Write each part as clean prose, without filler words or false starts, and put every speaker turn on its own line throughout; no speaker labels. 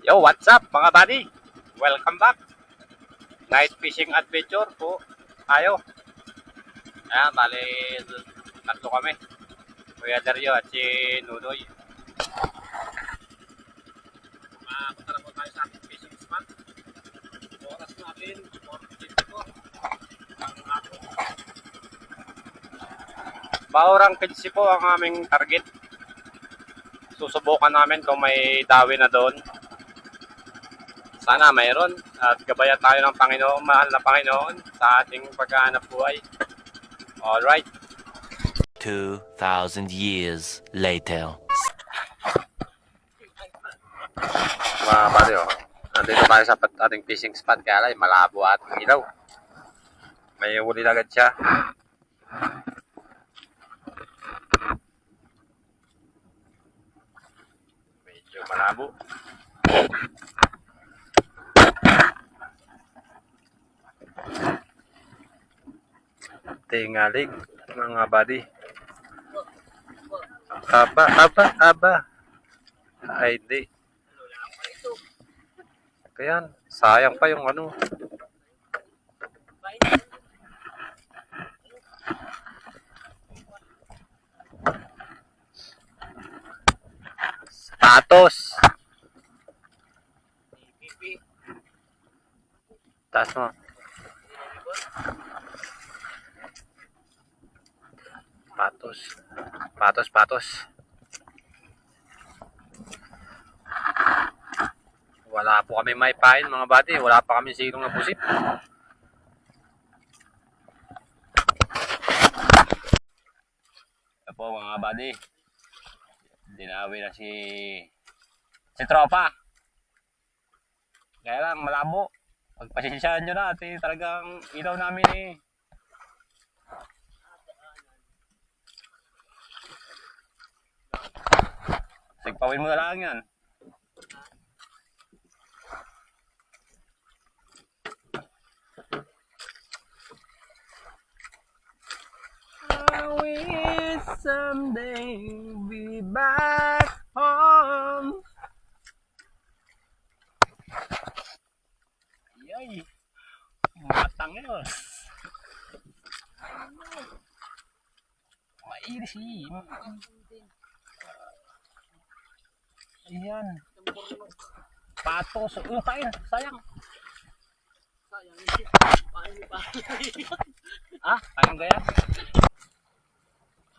Yo, what's up mga buddy? Welcome back. Night fishing adventure po tayo. Ayan, bali, tatlo kami. Kuya Dario at si Nunoy. Punta na po tayo sa ating fishing spot. Oras natin, 4:54. Baurang 15 po ang aming target. Susubukan namin kung may dawi na doon. Sana mayroon at gabayan tayo ng Panginoon, mahal na Panginoon sa ating paghahanap buhay. Alright.
2,000 years later.
Mga buddy, nandito tayo sa ating fishing spot kaya lang malabo at ilaw. May huli agad siya. Medyo malabo. Tingalig mga buddy. Aba. Ay, hindi. Kaya sayang pa yung ano. Status. Taas mo. Patos. Wala po kami may pain mga buddy. Wala pa kami silong na pusit. Ito po mga buddy. Dinawi na si tropa. Kaya lang malabo. Pagpasensyahan nyo na. Talagang ilaw namin eh. Sigpawin mo na lang yan. I wish someday be back home. Yay! Matang yun. Mairis eh. Ayan. Patos. Kain. Sayang. Kayang gaya.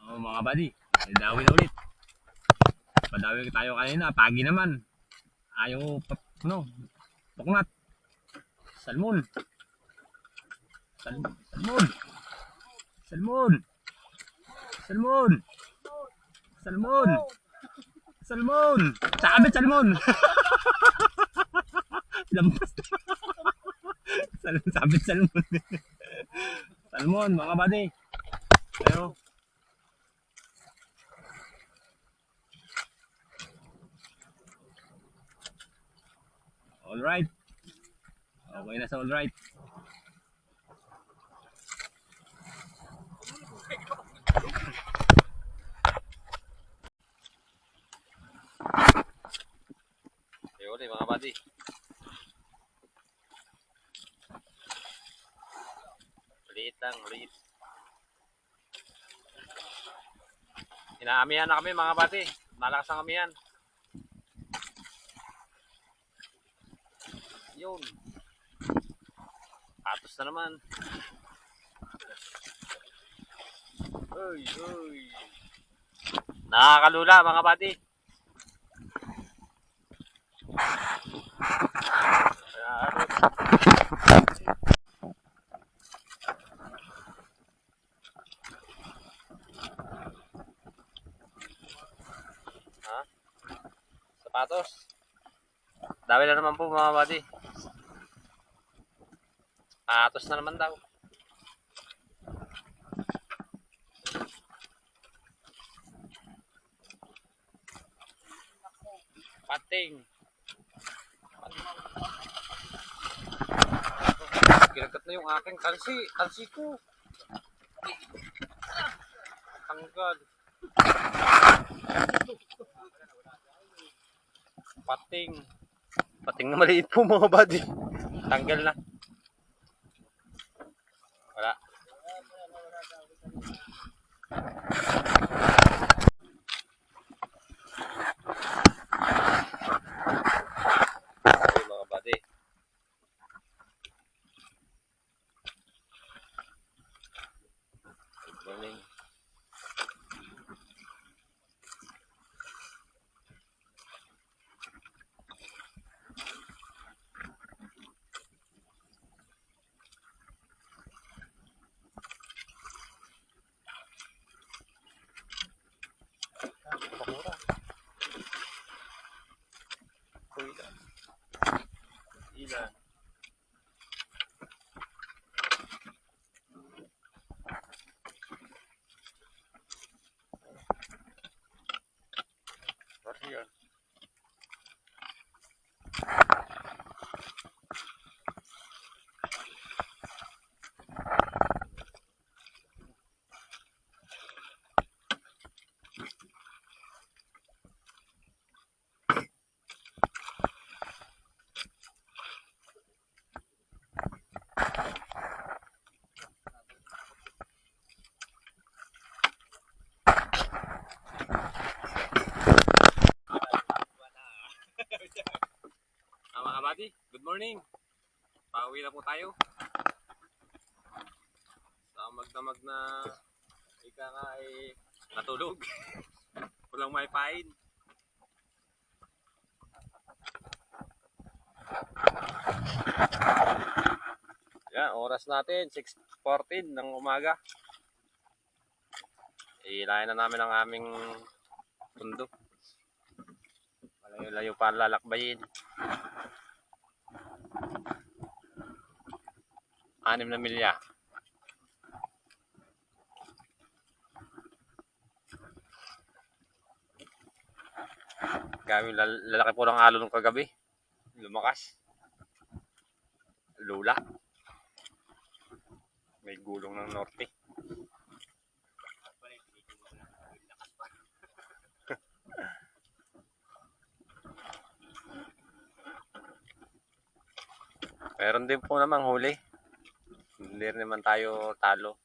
Mga buddy. Dawi na ulit. Padawi tayo kanina. Pagi naman. Ayaw, tuknat. Salmon. Sabit salmon. Lampas. Sabit salmon. Salmon mga buddy. Pero alright. Okay na sa alright. Ayun mga buddy. Liit. Inaamihan na kami mga buddy. Malakas ang amihan. Yun. Patos na naman. Uy. Nakakalula mga buddy. Sapatos. Dami na naman po mga buddy. Patos na naman daw. Pating. Kinagat na yung aking talsi ko. Tanggal. Pating. Pating na maliit po mga buddy. Tanggal na. Wala. Okay, mga buddy. Good morning. Pakura. Ilan. Ilan. Yan. Mga buddy, good morning. Pauwi na po tayo. Sa magdamag na ika nga ay natulog. Walang may pain. Yan, oras natin 6:14 ng umaga. Ilayan na namin ang aming pundo. Malayo-layo pa ang lalakbayin. 6 na milya. Kami lalaki po ng alon ng kagabi. Lumakas. Lula. May gulong ng norte. Meron din po namang huli. Hindi rin naman tayo talo.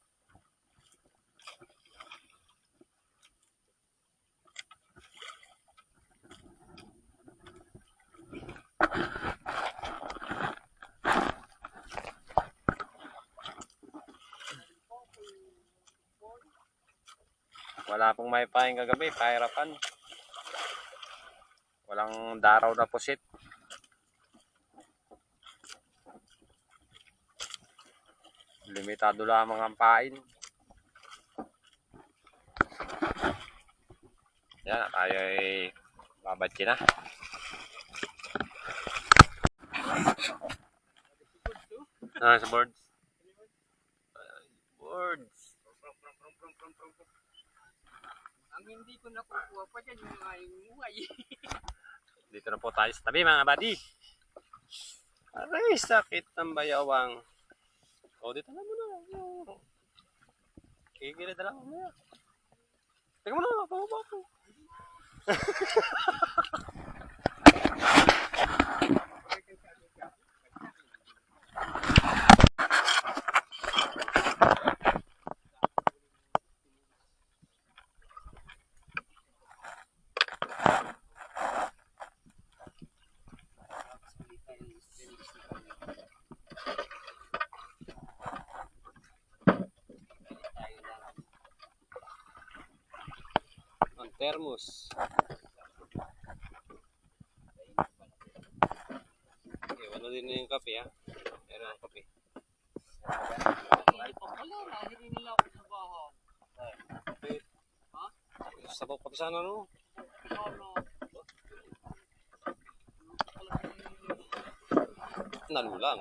Wala pong may paing kagabi, pahirapan. Walang daraw na pusit. Limitado lamang ang pain. Yan, tayo ay babadki na. Sa boards. Boards.
Ang hindi ko nakukuha pa dyan yung mga imuhay.
Dito na po tayo sa tabi mga buddy. Aray, sakit ng bayawang. O, dito na muna. Kikilid na lang muna. Teka muna, pababa po. Ang thermos. Okay, wala din na yung kape ha. Meron ang kape.
Hindi pa pala, nahiri nila ako sa bahaw.
Kape.
Ha?
Sabaw kape sana no?
Ano?
Nalulang.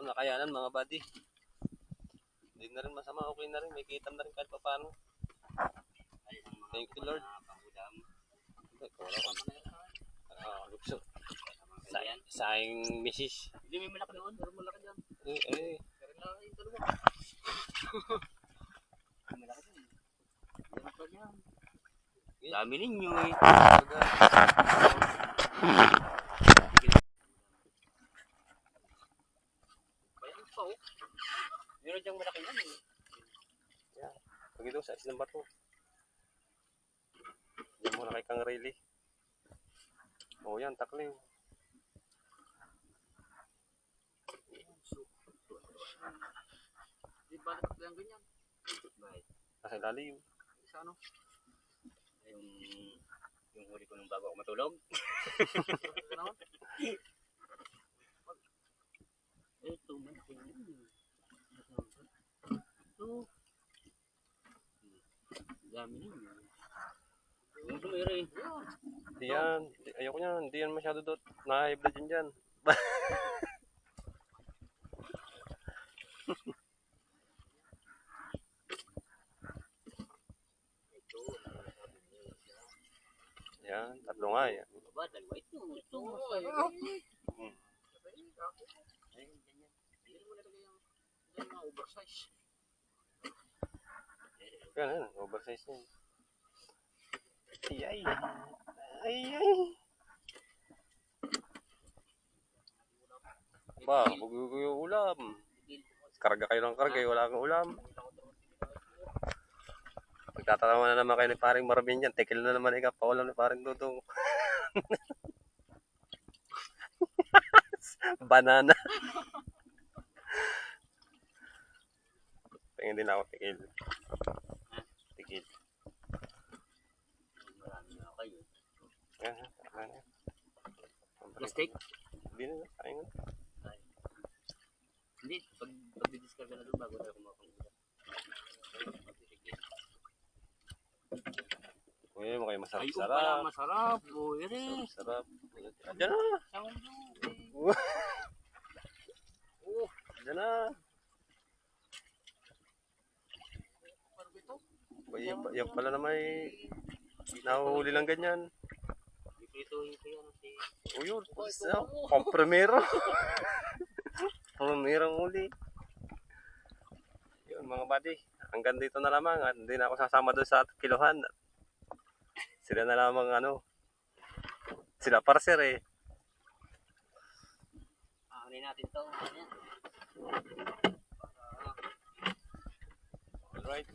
Nakayanan mga buddy. Hindi na rin masama, okay na rin. May kitam na rin kahit pa paano. Thank you Lord. Lukso. Saing misis.
Hindi may malaki doon, pero malaki dyan. Pero lang yung dalawa. Malaki dyan. Malaki dyan. Dami ninyo eh. Bayan pa oh. Meron diyang malaki yan eh.
Pag ito sa isang bato. Diyan muna kay Kang Rayleigh. Oo yan, takliw.
Di ba lang ganyan? Bakit?
Nasa ilalim.
Sa ano? Yung huli ko nung bago ako matulog. Ano? Ito, malaki yun. Ito. Dami yun. Yung tumira eh.
Hindi yan. Ayoko yan. Hindi yan masyado dot. Na-high blood yun dyan. Yan. Tatlo nga yan.
Ba, dalawa ito. Ito.
Hmm.
Ayun, ganyan. Hindi mo nalagay yung mga oversize.
Yan, yan. Oversize yan. Ay, ay. Ay, ay. Ba, bugo yung ulam. Karga kayo ng karga. Wala kang ulam. Magtatatawa na naman kayo ni paring Marvin dyan. Tekil na naman ikaw. Paulam ni paring Dudong. Banana. Tingin din ako tikil. Tikil.
Marami na kayo.
Yan, yan.
Plastic?
Hindi na. Ayun.
Hindi, pag di-discard na doon bago tayo kumakang ulam.
Uy, mo kayo
Ay,
masarap-sarap.
pala masarap. Boy,
Sarap. Diyan na. Diyan na. Yung pala na may nahuhuli lang ganyan.
Iprituhin ko yan.
O yun. Komprimero. Komprimero huli. Yun mga buddy. Hanggang dito na lamang. Hindi na ako sasama doon sa kilohan. Sila na lamang sila parser eh.
Aanin natin to.
Alright.